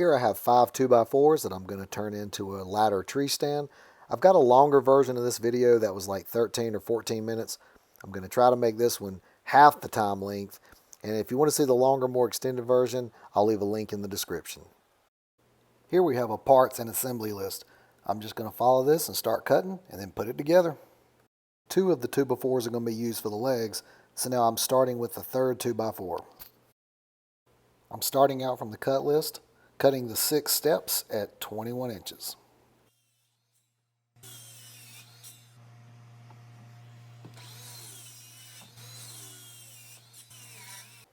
Here I have 5 2x4s that I'm going to turn into a ladder tree stand. I've got a longer version of this video that was like 13 or 14 minutes. I'm going to try to make this one half the time length. And if you want to see the longer, more extended version, I'll leave a link in the description. Here we have a parts and assembly list. I'm just going to follow this and start cutting and then put it together. 2 of the 2x4s are going to be used for the legs, so now I'm starting with the third 2x4. I'm starting out from the cut list, cutting the 6 steps at 21 inches.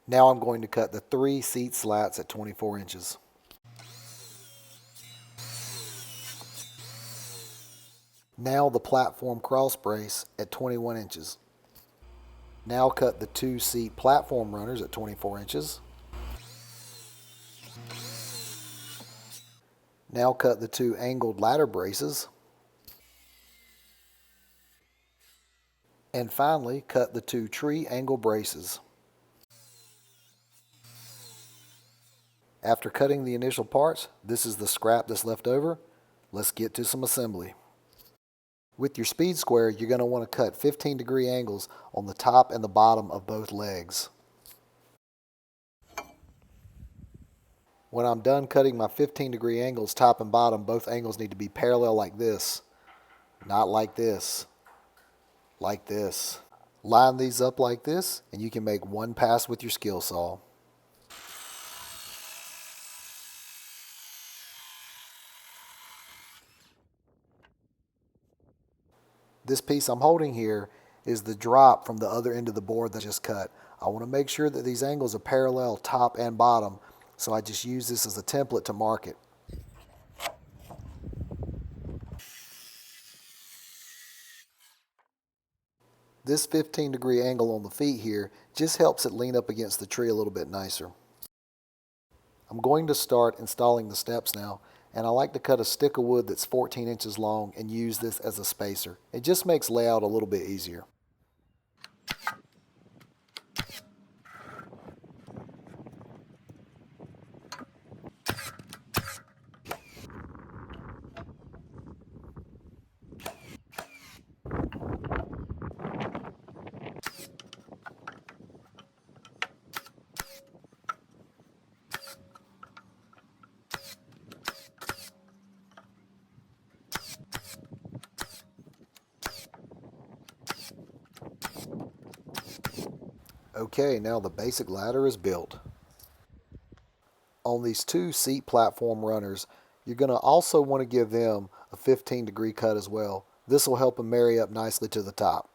Now I'm going to cut the 3 seat slats at 24 inches. Now the platform cross brace at 21 inches. Now cut the 2 seat platform runners at 24 inches. Now cut the 2 angled ladder braces. And finally cut the 2 tree angle braces. After cutting the initial parts, this is the scrap that's left over. Let's get to some assembly. With your speed square, you're going to want to cut 15-degree angles on the top and the bottom of both legs. When I'm done cutting my 15-degree angles top and bottom, both angles need to be parallel like this, not like this, like this. Line these up like this and you can make one pass with your skill saw. This piece I'm holding here is the drop from the other end of the board that I just cut. I want to make sure that these angles are parallel top and bottom, so I just use this as a template to mark it. This 15-degree angle on the feet here just helps it lean up against the tree a little bit nicer. I'm going to start installing the steps now, and I like to cut a stick of wood that's 14 inches long and use this as a spacer. It just makes layout a little bit easier. Okay, now the basic ladder is built. On these 2 seat platform runners, you're going to also want to give them a 15-degree cut as well. This will help them marry up nicely to the top.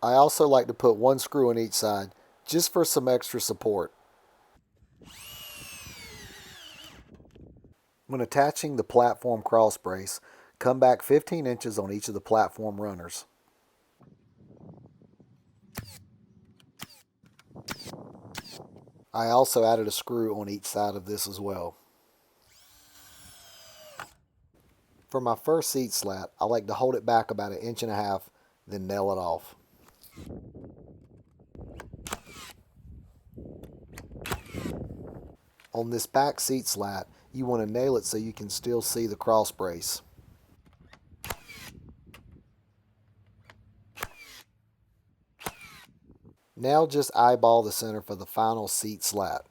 I also like to put 1 screw on each side, just for some extra support. When attaching the platform cross brace, come back 15 inches on each of the platform runners. I also added a screw on each side of this as well. For my first seat slat, I like to hold it back about 1.5 inches, then nail it off. On this back seat slat, you want to nail it so you can still see the cross brace. Now just eyeball the center for the final seat slat.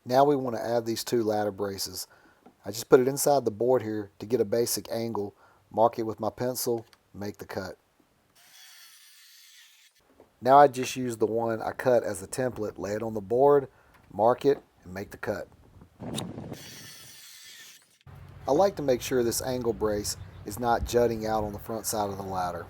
Now we want to add these 2 ladder braces. I just put it inside the board here to get a basic angle, mark it with my pencil, make the cut. Now I just use the one I cut as a template, lay it on the board, mark it, and make the cut. I like to make sure this angle brace is not jutting out on the front side of the ladder.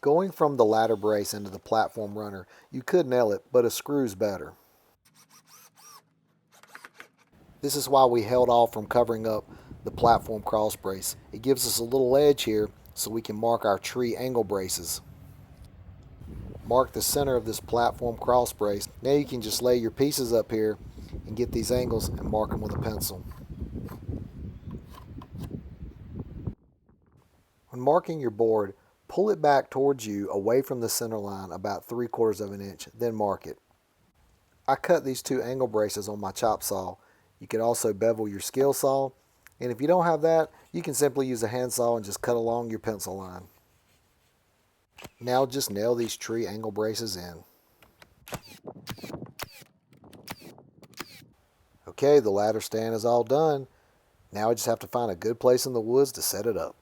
Going from the ladder brace into the platform runner, you could nail it, but a screw's better. This is why we held off from covering up the platform cross brace. It gives us a little edge here so we can mark our tree angle braces. Mark the center of this platform cross brace. Now you can just lay your pieces up here and get these angles and mark them with a pencil. When marking your board, pull it back towards you away from the center line about 3/4 of an inch, then mark it. I cut these 2 angle braces on my chop saw. You could also bevel your skill saw, and if you don't have that, you can simply use a handsaw and just cut along your pencil line. Now just nail these tree angle braces in. Okay, the ladder stand is all done. Now I just have to find a good place in the woods to set it up.